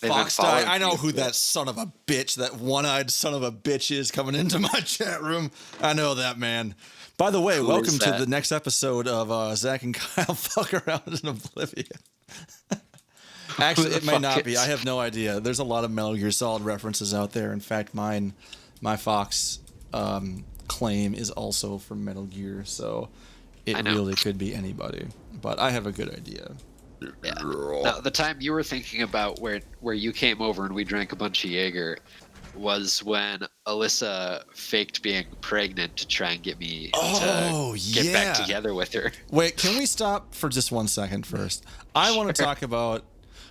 They've been Fox die. following I know you. who that son of a bitch, that one-eyed son of a bitch is coming into my chat room. I know that man. By the way, Who welcome is to that? the next episode of Zach and Kyle fuck around in Oblivion. Who Actually, the it may fuck not be. I is? have no idea. There's a lot of Metal Gear Solid references out there. In fact, my Fox claim is also from Metal Gear, so it I know. really could be anybody. But I have a good idea. Yeah. Now, the time you were thinking about where you came over and we drank a bunch of Jaeger was when Alyssa faked being pregnant to try and get me Oh, to get back yeah. together with her. Wait, can we stop for just 1 second first? I want to Sure. talk about.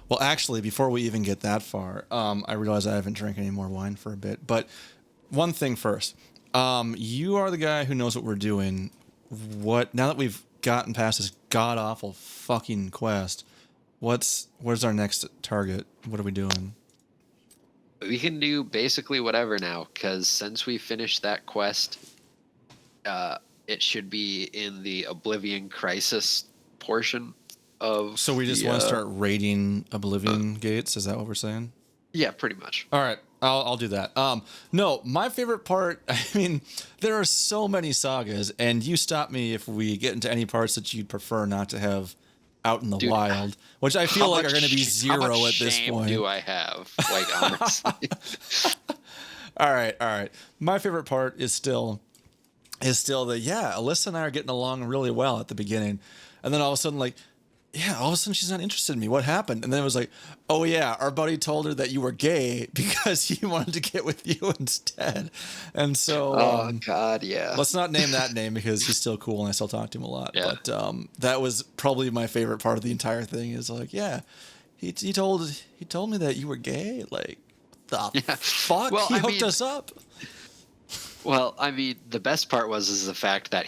Well, actually, before we even get that far, I realize I haven't drank any more wine for a bit. But one thing first, you are the guy who knows what we're doing. What now that we've gotten past this god awful fucking quest? Where's our next target? What are we doing? We can do basically whatever now, because since we finished that quest, it should be in the Oblivion Crisis portion of. So we just want to start raiding Oblivion gates. Is that what we're saying? Yeah, pretty much. All right, I'll do that. No, my favorite part. I mean, there are so many sagas, and you stop me if we get into any parts that you'd prefer not to have out in the Dude, wild, which I feel like are going to be how much zero at this shame point. do I have? Like, honestly. All right. My favorite part is still that Alyssa and I are getting along really well at the beginning, and then all of a sudden all of a sudden she's not interested in me. What happened? And then it was like, oh yeah, our buddy told her that you were gay because he wanted to get with you instead. And so, Oh God, yeah. let's not name that name because he's still cool and I still talk to him a lot. Yeah. But that was probably my favorite part of the entire thing. Is like, yeah, he told me that you were gay. Like, the fuck? Well, He hooked us up. Well, I mean, the best part was the fact that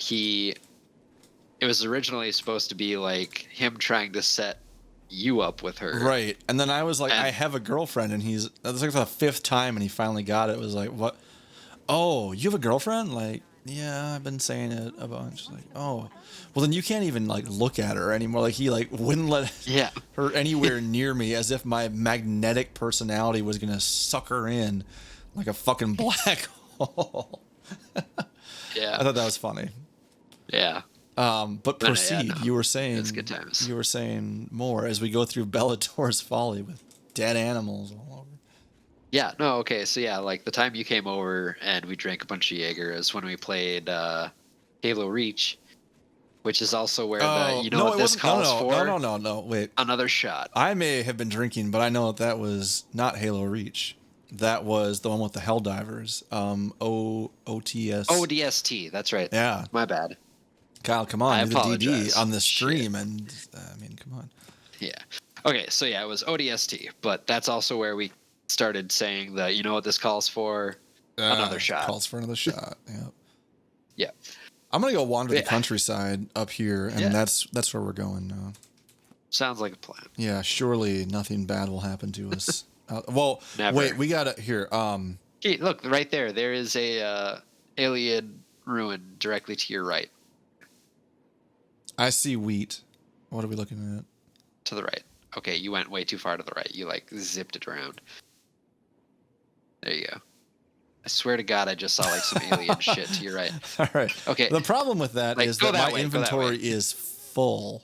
it was originally supposed to be like him trying to set you up with her. Right. And then I was like, And- I have a girlfriend, and that's like the 5th time, and he finally got it. It was like, what? Oh, you have a girlfriend? Like, yeah, I've been saying it a bunch. Like, oh, well, then you can't even like look at her anymore. Like, he wouldn't let Yeah. her anywhere near me, as if my magnetic personality was gonna suck her in like a fucking black hole. Yeah. I thought that was funny. Yeah. But proceed. no. You were saying It's good times. You were saying more as we go through Bellator's Folly with dead animals all over. Yeah, no, okay, so yeah, like the time you came over and we drank a bunch of Jaeger is when we played Halo Reach, which is also where what this calls for? No. Wait, Another shot. I may have been drinking, but I know that was not Halo Reach. That was the one with the Helldivers. OTS. ODST, that's right. Yeah. My bad. Kyle, come I on, do the apologize. DD on the stream, Shit. and I mean, come on. Yeah. Okay, so yeah, it was ODST, but that's also where we started saying that, you know what this calls for? Another shot. Calls for another shot. Yeah. Yeah. I'm gonna go wander the Yeah. countryside up here, and Yeah. that's where we're going now. Sounds like a plan. Yeah, surely nothing bad will happen to us. Well, Never. wait, we gotta here. Okay, look, right there. There is a alien ruin directly to your right. I see wheat. What are we looking at? To the right. Okay, you went way too far to the right. You zipped it around. There you go. I swear to God, I just saw some alien shit to your right. All right. Okay. The problem with that is go that that my way, go that inventory way. is full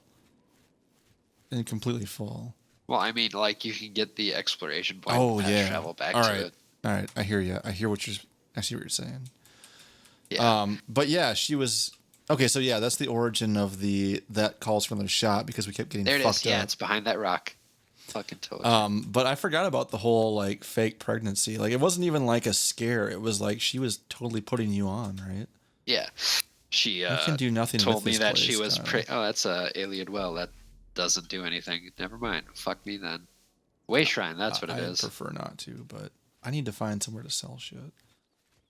and completely full. Well, I mean, you can get the exploration point. Oh and yeah. travel back All to right. it. All right. I hear you. I see what you're saying. Yeah. But yeah, she was okay. So yeah, that's the origin of that calls for another shot because we kept getting There it fucked is. Yeah, up. it's behind that rock. Fucking totally. But I forgot about the whole fake pregnancy. Like, it wasn't even like a scare. It was like she was totally putting you on, right? Yeah. She I can do nothing told with me this that place, she was Kyle. oh, that's a alien well. That doesn't do anything. Never mind. Fuck me then. Way Shrine, that's what it is. I prefer not to, but I need to find somewhere to sell shit.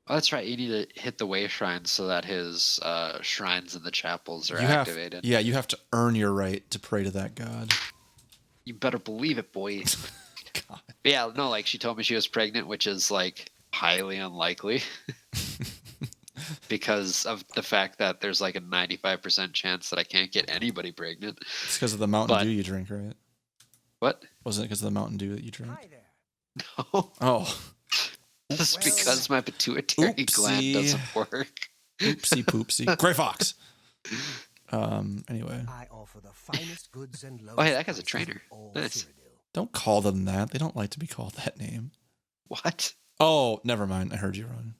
Oh, that's right. You need to hit the Way Shrine so that his shrines in the chapels are activated. You have to earn your right to pray to that god. You better believe it, boy. God. But yeah, no, she told me she was pregnant, which is highly unlikely because of the fact that there's a 95% chance that I can't get anybody pregnant. It's because of the Mountain But- Dew you drink, right? What? Wasn't it because of the Mountain Dew that you drink? Hi there. No, Oh, just because my pituitary gland Oopsie. doesn't work. oopsie poopsie. Gray Fox. Anyway, I offer the finest goods and Oh, hey, lowest that guy's a prices trainer. in all Nice. Cyrodiil. don't call them that. They don't like to be called that name. What? Oh, never mind. I heard you wrong.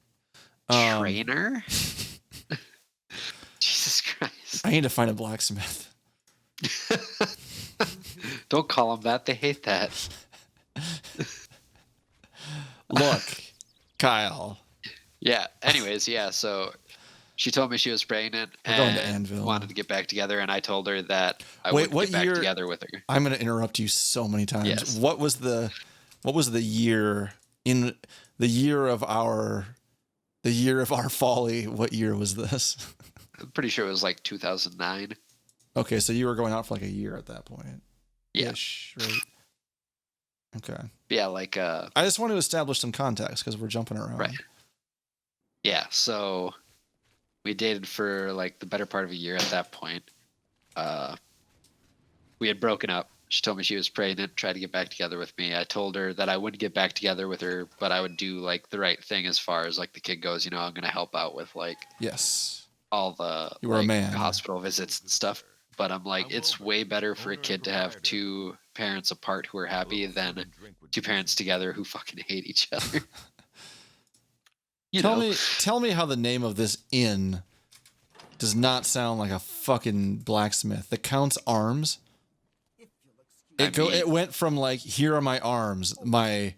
Trainer? Jesus Christ. I need to find a blacksmith. Don't call them that. They hate that. Look, Kyle. Yeah. Anyways, yeah. So she told me she was pregnant We're going to and Anvil. wanted to get back together, and I told her that I Wait, would what get back year- together with her. I'm going to interrupt you so many times. Yes. What was the year in the year of our folly? What year was this? I'm pretty sure it was like 2009. Okay, so you were going out for like a year at that point. Yeah. Ish, right? Okay. Yeah, like I just want to establish some context because we're jumping around. right. Yeah, so we dated for like the better part of a year at that point. We had broken up. She told me she was pregnant, tried to get back together with me. I told her that I wouldn't get back together with her, but I would do like the right thing as far as like the kid goes. You know, I'm gonna help out with like Yes. all the You were a like, man. hospital visits and stuff. But I'm like, it's way better for a kid to have two parents apart who are happy than two parents together who fucking hate each other. Tell me how the name of this inn does not sound like a fucking blacksmith. The Count's Arms. It went from like, here are my arms, my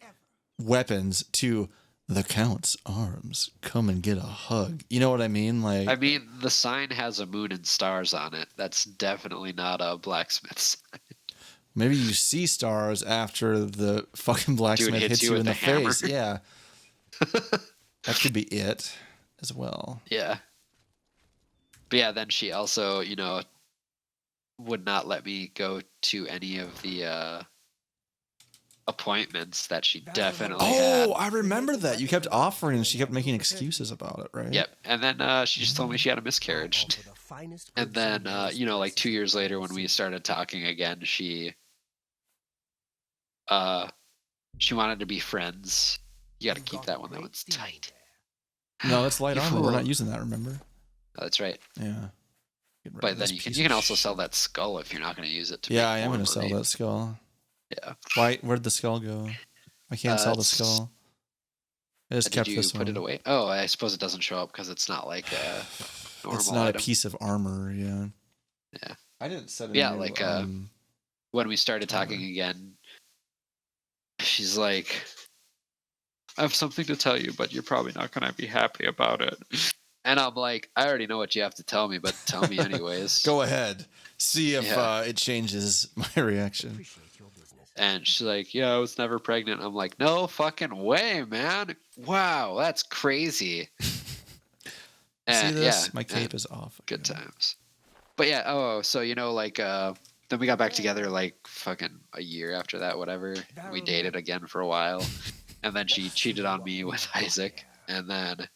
weapons, to the Count's Arms. Come and get a hug. You know what I mean? Like, I mean, the sign has a moon and stars on it. That's definitely not a blacksmith sign. maybe you see stars after the fucking blacksmith hits you with in the a hammer. face. Yeah. That could be it as well. Yeah. But yeah, then she also, you know, would not let me go to any of the appointments that she definitely had. Oh, I remember that. You kept offering and she kept making excuses about it, right? Yep. And then she just told me she had a miscarriage. Offer the finest And goods then, lowest you know, like 2 prices years in later all when we Cyrodiil. started talking again, she wanted to be friends. You got to keep that one. That one's tight. No, that's light You armor. We're fool. not using that, remember? Oh, that's right. Yeah. Get rid of But this then you piece can of also shit. sell that skull if you're not going to use it. To Yeah, make I am more going to sell money. that skull. Yeah. Why? Where'd the skull go? I can't sell the it's- skull. I just Did kept you this put one. it away? Oh, I suppose it doesn't show up because it's not like a normal It's not item. a piece of armor, yeah. Yeah. I didn't set a Yeah, new, like, When we started talking Timer. again, she's like, I have something to tell you, but you're probably not going to be happy about it. And I'm like, I already know what you have to tell me, but tell me anyways. Go ahead. See if Yeah. it changes my reaction. Appreciate your business. And she's like, yeah, I was never pregnant. I'm like, no fucking way, man. Wow, that's crazy. See this? Yeah, My cape and is off. good again. times. But yeah, so you know, like then we got back together like fucking a year after that, whatever. We dated again for a while. And then she cheated on me with Isaac, and then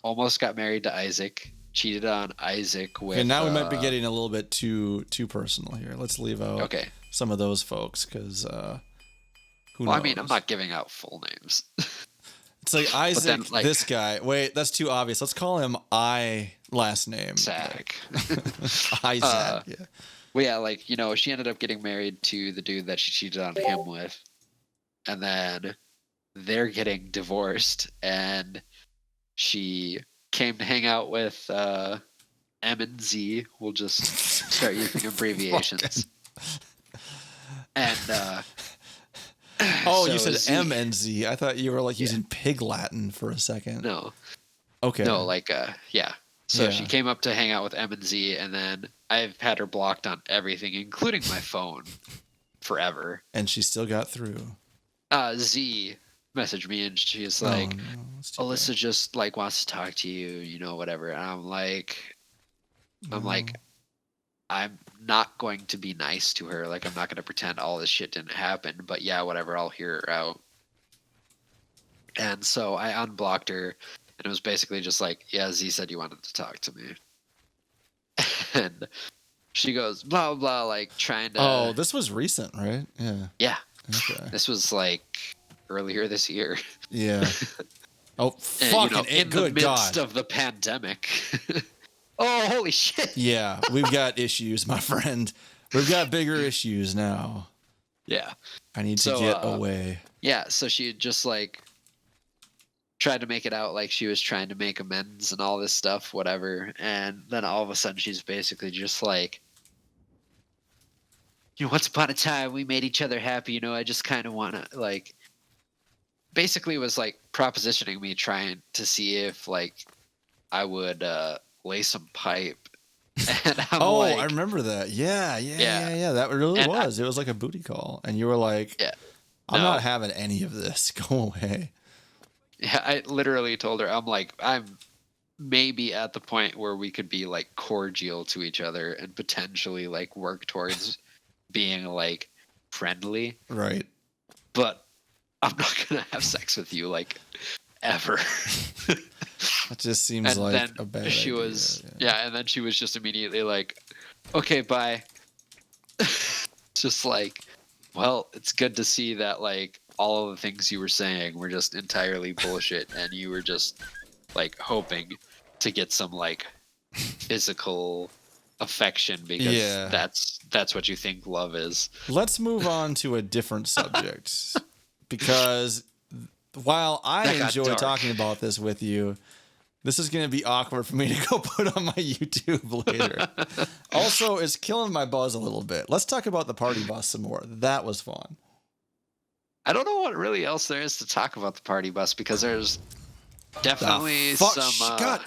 almost got married to Isaac. Cheated on Isaac with. Okay, now we might be getting a little bit too personal here. Let's leave out Okay. some of those folks because who knows? Well, I mean, I'm not giving out full names. It's like Isaac, then, like- this guy. Wait, that's too obvious. Let's call him I last name. Zach. Isaac. Yeah. Well, yeah, like, you know, she ended up getting married to the dude that she cheated on him with. And then they're getting divorced. And she came to hang out with M and Z. We'll just start using abbreviations. And Oh, so you said Z- M and Z. I thought you were like using pig Latin for a second. No. Okay. No, like yeah. So Yeah. she came up to hang out with M and Z, and then I've had her blocked on everything, including my phone, forever. And she still got through. Z messaged me, and she's like, oh, no, that's too Alyssa just like wants to talk to you, you know, whatever. And I'm like, bad. I'm not going to be nice to her. Like, I'm not going to pretend all this shit didn't happen. But yeah, whatever. I'll hear her out. And so I unblocked her, and it was basically just like, yeah, Z said you wanted to talk to me. And she goes, blah, blah, like trying to. Oh, this was recent, right? Yeah. Yeah. Okay. This was like earlier this year. Yeah. Oh, And, fucking in the good midst God. of the pandemic. Oh, holy shit. Yeah, we've got issues, my friend. We've got bigger issues now. Yeah. I need to So, get away. Yeah, so she just like tried to make it out like she was trying to make amends and all this stuff, whatever. And then all of a sudden she's basically just like, once upon a time we made each other happy, I just kind of want to like, basically was like propositioning me, trying to see if like I would lay some pipe. And I'm like, I remember that. Yeah. Yeah. That really And was. It was like a booty call. And you were like, yeah, I'm no. not having any of this. Go away. Yeah, I literally told her, I'm like, I'm maybe at the point where we could be like cordial to each other and potentially like work towards being like friendly, Right. but I'm not gonna have sex with you like ever. That just seems And like then a bad she idea. was and then she was just immediately like, okay, bye. Just like, well, it's good to see that like all of the things you were saying were just entirely bullshit and you were just like hoping to get some like physical affection because Yeah. that's what you think love is. Let's move on to a different subject. Because while I That got enjoy dark. talking about this with you, this is going to be awkward for me to go put on my YouTube later. Also, it's killing my buzz a little bit. Let's talk about the party bus some more. That was fun. I don't know what really else there is to talk about the party bus because there's definitely some God,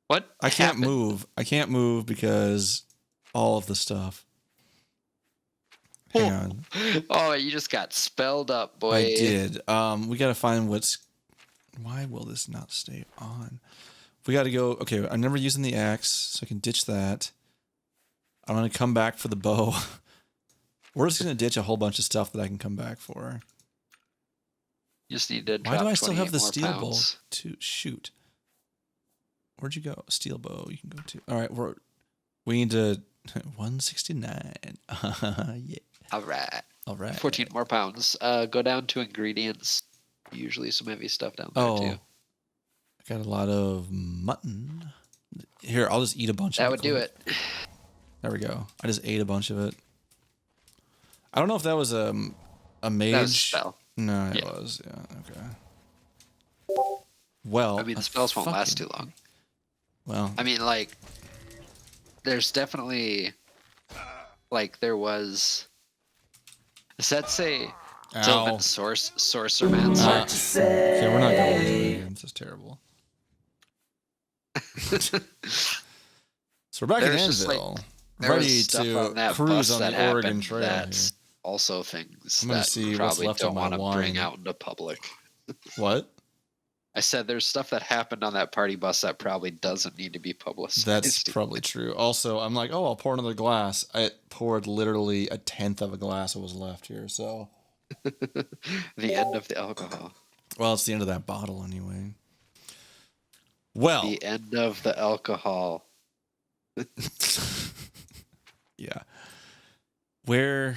what I can't happened? move. I can't move because all of the stuff. Hang on. Oh, you just got spelled up, boy. I did. We got to find what's... Why will this not stay on? We got to go... Okay, I'm never using the axe, so I can ditch that. I'm going to come back for the bow. We're just going to ditch a whole bunch of stuff that I can come back for. You just need to Why drop do I still have 28 the more steel bow pounds. to shoot? Where'd you go? Steel bow you can go to. All right, we need to... 169. Yeah. All right. All right. 14 more pounds. Go down to ingredients. Usually some heavy stuff down there too. I got a lot of mutton. Here, I'll just eat a bunch of it. That would do it. There we go. I just ate a bunch of it. I don't know if that was a mage. That was a spell. No, it was. Yeah, okay. Well, I mean, the spells won't last too long. Well, I mean, like, there's definitely, like, there was. Does that say Sylvan Sorcermancer? okay, we're not going into it again. This is terrible. So we're back There's in just, like, Anvil, there was ready stuff to on that cruise bus on that the Oregon happened Trail. Here. that's also things I'm gonna that see we what's probably left don't of my want to bring wine. out into public. What? I said there's stuff that happened on that party bus that probably doesn't need to be publicized. That's probably true. Also, I'm like, oh, I'll pour another glass. I poured literally a tenth of a glass that was left here. So, the end of the alcohol. well, it's the end of that bottle anyway. Well, The end of the alcohol. yeah. Where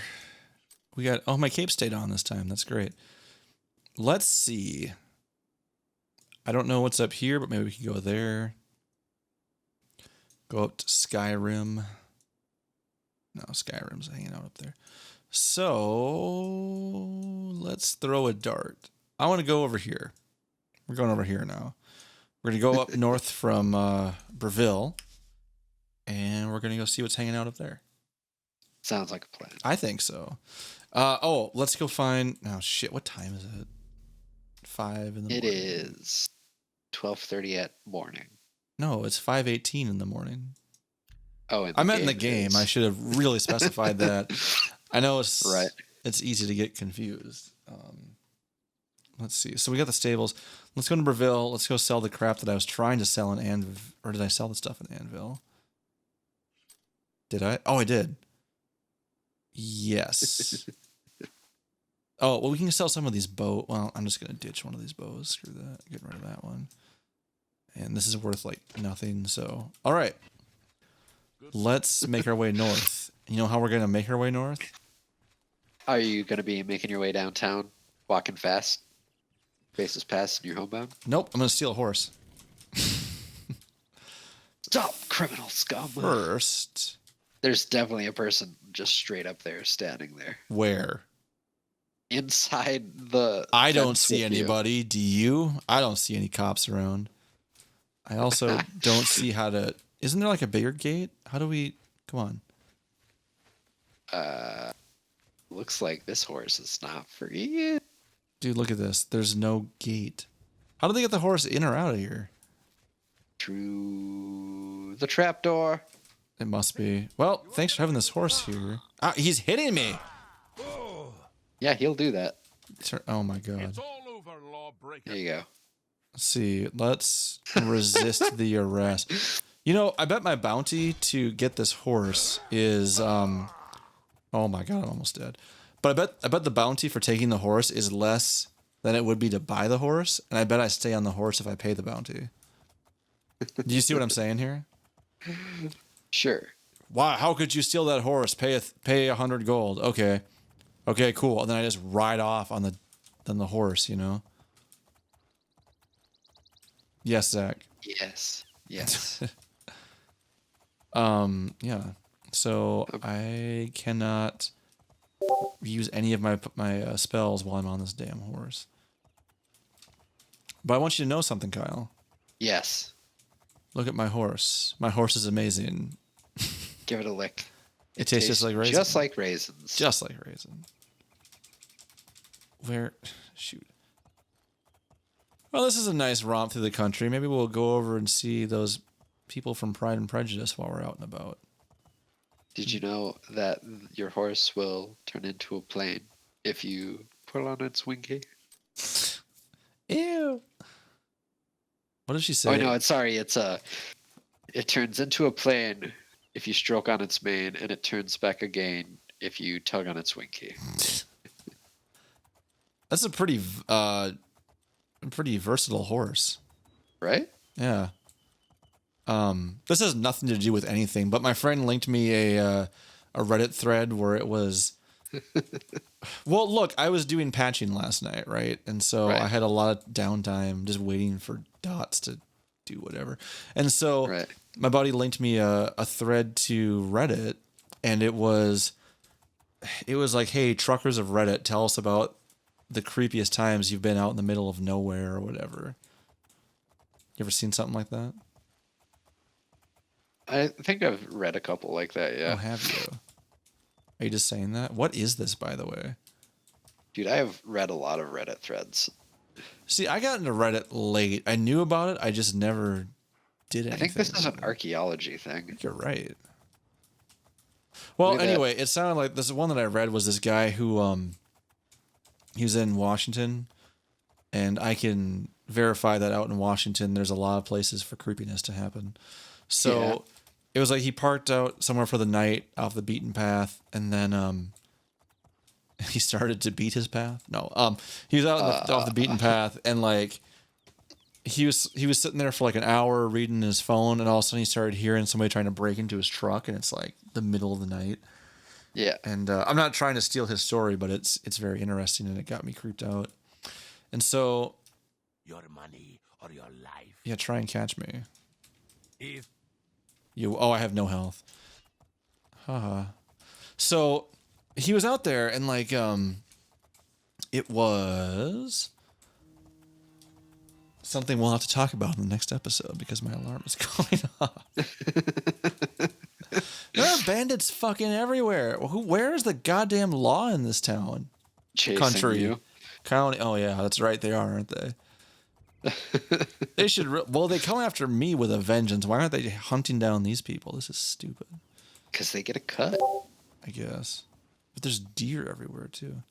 we got? Oh, my cape stayed on this time. That's great. Let's see. I don't know what's up here, but maybe we can go there. Go up to Skyrim. No, Skyrim's hanging out up there. So let's throw a dart. I want to go over here. We're going over here now. We're going to go up north from Breville, and we're going to go see what's hanging out up there. Sounds like a plan. I think so. Let's go find... Oh, shit. What time is it? 5 in the morning. It is 12:30 at morning. No, it's 5:18 in the morning. Oh, I meant in the game. I should have really specified that. I know it's right. It's easy to get confused. Let's see. So we got the stables. Let's go to Breville. Let's go sell the crap that I was trying to sell in Anvil. Or did I sell the stuff in Anvil? Did I? Oh, I did. Yes. Oh, well, we can sell some of these bows. Well, I'm just going to ditch one of these bows. Screw that. Get rid of that one. And this is worth, like, nothing. So, all right. Let's make our way north. You know how we're going to make our way north? Are you going to be making your way downtown, walking fast, faces past, and you're homebound? Nope, I'm gonna steal a horse. Stop, criminal scum! First, There's definitely a person just straight up there, standing there. where? Inside the I don't fence see with you. anybody. Do you? I don't see any cops around. I also don't see how to. Isn't there like a bigger gate? How do we? Come on. Looks like this horse is not free. Dude, look at this. There's no gate. How do they get the horse in or out of here? Through the trapdoor. It must be. Well, thanks for having this horse here. Ah, he's hitting me. Yeah, he'll do that. Oh my god. It's all over, lawbreaker. There you go. Let's see. Let's resist the arrest. You know, I bet my bounty to get this horse is oh my god, I'm almost dead. But I bet the bounty for taking the horse is less than it would be to buy the horse, and I bet I stay on the horse if I pay the bounty. Do you see what I'm saying here? Sure. Why? How could you steal that horse? Pay 100 gold. Okay, cool. And then I just ride off on the horse, you know? Yes, Zach. Yes. Yes. Yeah. So I cannot use any of my spells while I'm on this damn horse. But I want you to know something, Kyle. Yes. Look at my horse. My horse is amazing. Give it a lick. It tastes just like raisins. Just like raisins. Just like raisin. Where? Shoot. Well, this is a nice romp through the country. Maybe we'll go over and see those people from Pride and Prejudice while we're out and about. Did you know that your horse will turn into a plane if you pull on its winky? Ew. What did she say? Oh no, sorry. It turns into a plane if you stroke on its mane, and it turns back again if you tug on its winky. That's a pretty versatile horse. Right? Yeah. This has nothing to do with anything, but my friend linked me a Reddit thread where it was. Well, look, I was doing patching last night, right? And so Right. I had a lot of downtime just waiting for dots to do whatever. And so Right. my buddy linked me a thread to Reddit, and it was like, hey, truckers of Reddit, tell us about the creepiest times you've been out in the middle of nowhere or whatever. You ever seen something like that? I think I've read a couple like that, Oh, yeah. have you? Are you just saying that? What is this, by the way? Dude, I have read a lot of Reddit threads. See, I got into Reddit late. I knew about it. I just never did anything. I think this is an with it. archaeology thing. You're right. Well, Look at that. anyway, it sounded like this one that I read was this guy who he was in Washington, and I can verify that out in Washington there's a lot of places for creepiness to happen. So Yeah. it was like he parked out somewhere for the night off the beaten path, and then he started to beat his path. No, he was out off the beaten path, and like he was sitting there for like an hour reading his phone, and all of a sudden he started hearing somebody trying to break into his truck, and it's like the middle of the night. Yeah. And I'm not trying to steal his story, but it's very interesting, and it got me creeped out. And so, Your money or your life. yeah, try and catch me. If I have no health. Haha. So he was out there, and like it was something we'll have to talk about in the next episode because my alarm is going off. There are bandits fucking everywhere. Where is the goddamn law in this town? Chasing Country. you. County. Oh yeah, that's right. They are, aren't they? They should. Well, they come after me with a vengeance. Why aren't they hunting down these people? This is stupid. Because they get a cut. I guess. But there's deer everywhere too.